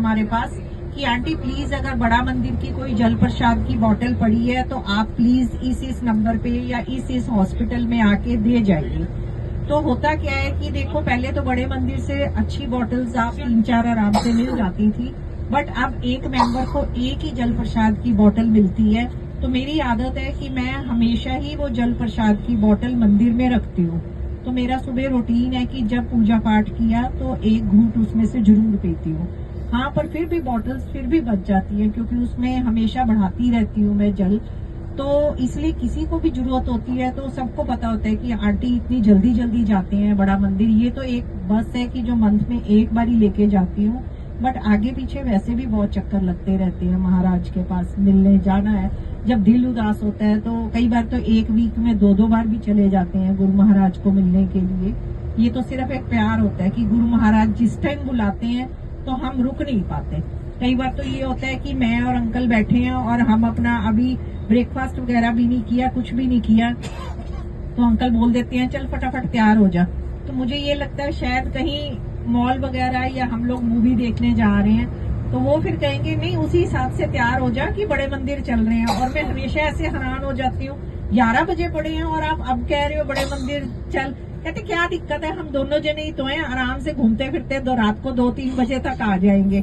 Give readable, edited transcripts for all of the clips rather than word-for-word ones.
हमारे पास कि aunty please अगर बड़ा मंदिर की कोई जल प्रसाद की बोतल पड़ी है तो आप प्लीज इस नंबर पे या इस हॉस्पिटल में आके दे जाइए। तो होता क्या है कि देखो पहले तो बड़े मंदिर से अच्छी बॉटल्स आप 3-4 आराम से मिल जाती थी, बट अब एक मेंबर को एक ही जल प्रसाद की बोतल मिलती है। तो मेरी आदत है कि मैं हमेशा ही वो जल प्रसाद की बोतल मंदिर में रखती हूँ। तो मेरा सुबह रूटीन है कि जब पूजा पाठ किया तो एक घूंट उसमें से जरूर पीती हूँ। हाँ, पर फिर भी बॉटल्स फिर भी बच जाती है क्योंकि उसमें हमेशा बढ़ाती रहती हूँ मैं जल। तो इसलिए किसी को भी जरूरत होती है तो सबको पता होता है कि आंटी इतनी जल्दी जल्दी जाते हैं बड़ा मंदिर। ये तो एक बस है कि जो मंथ में एक बार ही लेके जाती हूँ, बट आगे पीछे वैसे भी बहुत चक्कर लगते रहते हैं। महाराज के पास मिलने जाना है, जब दिल उदास होता है तो कई बार तो एक वीक में 2-2 बार भी चले जाते हैं गुरु महाराज को मिलने के लिए। ये तो सिर्फ एक प्यार होता है कि गुरु महाराज जिस टाइम बुलाते हैं तो हम रुक नहीं पाते। कई बार तो ये होता है कि मैं और अंकल बैठे हैं और हम अपना अभी ब्रेकफास्ट वगैरह भी नहीं किया, कुछ भी नहीं किया, तो अंकल बोल देते हैं चल फटाफट तैयार हो जा। तो मुझे ये लगता है शायद कहीं मॉल वगैरह या हम लोग मूवी देखने जा रहे हैं तो वो फिर कहेंगे नहीं उसी हिसाब से तैयार हो जा कि बड़े मंदिर चल रहे हैं। और मैं हमेशा ऐसे हैरान हो जाती हूँ, 11 बजे पड़े हैं और आप अब कह रहे हो बड़े मंदिर चल। कहते क्या दिक्कत है, हम दोनों जने ही तो हैं, आराम से घूमते फिरते दो रात को 2-3 बजे तक आ जाएंगे।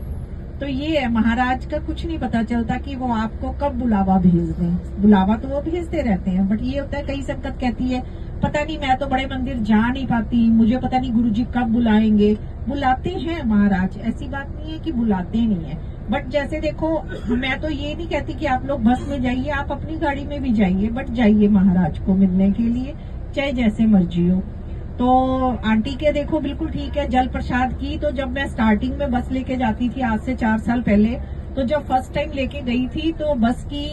तो ये है, महाराज का कुछ नहीं पता चलता कि वो आपको कब बुलावा भेज दें। बुलावा तो वो भेजते रहते हैं, बट ये होता है कई संगत कहती है पता नहीं मैं तो बड़े मंदिर जा नहीं पाती, मुझे पता नहीं गुरुजी कब बुलाएंगे। बुलाते हैं महाराज, ऐसी बात नहीं है कि बुलाते नहीं है। बट जैसे देखो मैं तो ये नहीं कहती कि आप लोग बस में जाइए, आप अपनी गाड़ी में भी जाइए, बट जाइए महाराज को मिलने के लिए, चाहे जैसे मर्जी हो। तो आंटी के देखो बिल्कुल ठीक है जल प्रसाद की। तो जब मैं स्टार्टिंग में बस लेके जाती थी आज से 4 साल पहले, तो जब फर्स्ट टाइम लेके गई थी तो बस की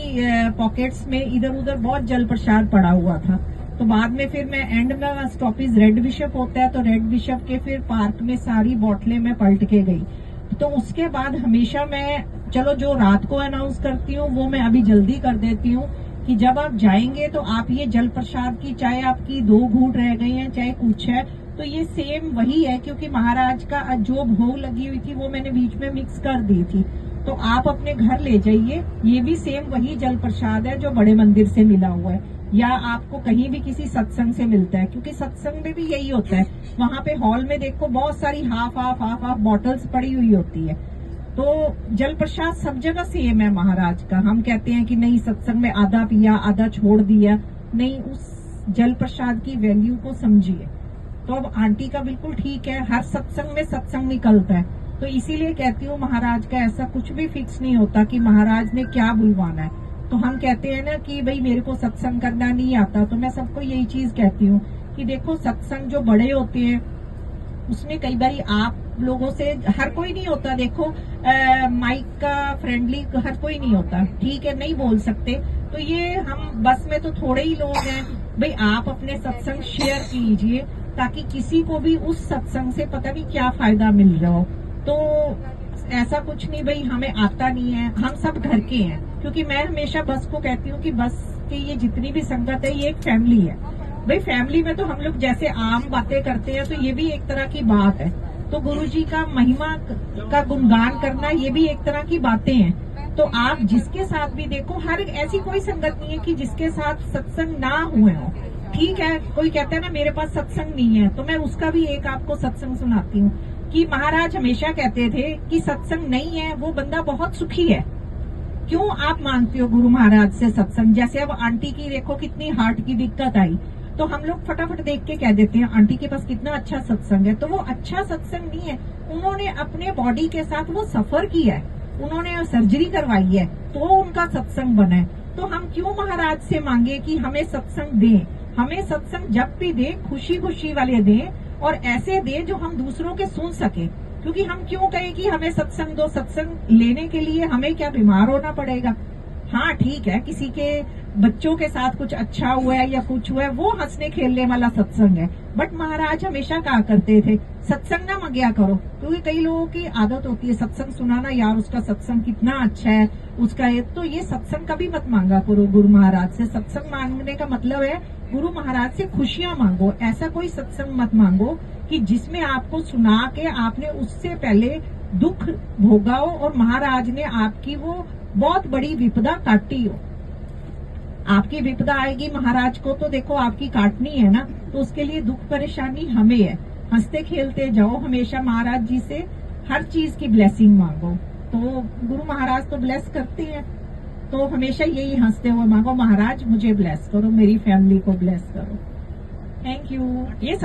पॉकेट्स में इधर उधर बहुत जल प्रसाद पड़ा हुआ था। तो बाद में फिर मैं एंड में स्टॉपेज रेड बिशप होता है तो रेड बिशप के फिर पार्क में सारी बोतलें मैं पलट के गई। तो उसके बाद हमेशा मैं चलो जो रात को अनाउंस करती हूँ वो मैं अभी जल्दी कर देती हूँ कि जब आप जाएंगे तो आप ये जल प्रसाद की चाहे आपकी 2 घूंट रह गई हैं चाहे कुछ है तो ये सेम वही है, क्योंकि महाराज का जो भोग लगी हुई थी वो मैंने बीच में मिक्स कर दी थी। तो आप अपने घर ले जाइए, ये भी सेम वही जल प्रसाद है जो बड़े मंदिर से मिला हुआ है या आपको कहीं भी किसी सत्संग से मिलता है, क्योंकि सत्संग में भी यही होता है। वहां पे हॉल में देखो बहुत सारी हाफ बॉटल्स पड़ी हुई होती है। तो जल प्रसाद सब जगह सेम है महाराज का। हम कहते हैं कि नहीं सत्संग में आधा पिया आधा छोड़ दिया, नहीं, उस जल प्रसाद की वैल्यू को समझिए। तो अब आंटी का बिल्कुल ठीक है, हर सत्संग में सत्संग निकलता है, तो इसीलिए कहती हूँ महाराज का ऐसा कुछ भी फिक्स नहीं होता कि महाराज ने क्या बुलवाना है। तो हम कहते हैं ना कि भाई मेरे को सत्संग करना नहीं आता, तो मैं सबको यही चीज कहती हूँ कि देखो सत्संग जो बड़े होते हैं उसमें कई बार आप लोगों से हर कोई नहीं होता, देखो माइक का फ्रेंडली हर कोई नहीं होता, ठीक है, नहीं बोल सकते। तो ये हम बस में तो थोड़े ही लोग हैं, भाई आप अपने सत्संग शेयर कीजिए ताकि किसी को भी उस सत्संग से पता नहीं क्या फायदा मिल रहा हो। तो ऐसा कुछ नहीं भाई हमें आता नहीं है, हम सब घर के हैं, क्योंकि मैं हमेशा बस को कहती हूँ कि बस के ये जितनी भी संगत है ये एक फैमिली है। भाई फैमिली में तो हम लोग जैसे आम बातें करते हैं तो ये भी एक तरह की बात है, तो गुरुजी का महिमा का गुणगान करना ये भी एक तरह की बातें हैं। तो आप जिसके साथ भी देखो, हर ऐसी कोई संगत नहीं है कि जिसके साथ सत्संग ना हुए हो, ठीक है। कोई कहता है ना मेरे पास सत्संग नहीं है, तो मैं उसका भी एक आपको सत्संग सुनाती हूँ कि महाराज हमेशा कहते थे कि सत्संग नहीं है वो बंदा बहुत सुखी है। क्यों आप मांगते हो गुरु महाराज से सत्संग? जैसे अब आंटी की देखो कितनी हार्ट की दिक्कत आई, तो हम लोग फटाफट देख के कह देते हैं आंटी के पास कितना अच्छा सत्संग है। तो वो अच्छा सत्संग नहीं है, उन्होंने अपने बॉडी के साथ वो सफर किया है, उन्होंने सर्जरी करवाई है तो उनका सत्संग बना है। तो हम क्यों महाराज से मांगे कि हमें सत्संग दें? हमें सत्संग जब भी दे खुशी खुशी वाले दें और ऐसे दे जो हम दूसरों के सुन सके। क्योंकि हम क्यों कहें कि हमें सत्संग दो, सत्संग लेने के लिए हमें क्या बीमार होना पड़ेगा? हाँ ठीक है, किसी के बच्चों के साथ कुछ अच्छा हुआ है या कुछ हुआ है वो हंसने खेलने वाला सत्संग है, बट महाराज हमेशा कहा करते थे सत्संग ना मांगया करो, क्योंकि कई लोगों की आदत होती है सत्संग सुनाना, यार उसका सत्संग कितना अच्छा है उसका तो ये सत्संग कभी मत मांगा करो गुरु महाराज से। सत्संग मांगने का मतलब है गुरु महाराज से खुशियां मांगो, ऐसा कोई सत्संग मत मांगो कि जिसमें आपको सुना के आपने उससे पहले दुख भोगाओ और महाराज ने आपकी वो बहुत बड़ी विपदा काटी हो। आपकी विपदा आएगी महाराज को तो देखो आपकी काटनी है ना, तो उसके लिए दुख परेशानी हमें है। हंसते खेलते जाओ, हमेशा महाराज जी से हर चीज की ब्लेसिंग मांगो, तो गुरु महाराज तो ब्लेस करते हैं। तो हमेशा यही हंसते हुए मांगो, महाराज मुझे ब्लेस करो, मेरी फैमिली को ब्लेस करो। Thank you. ये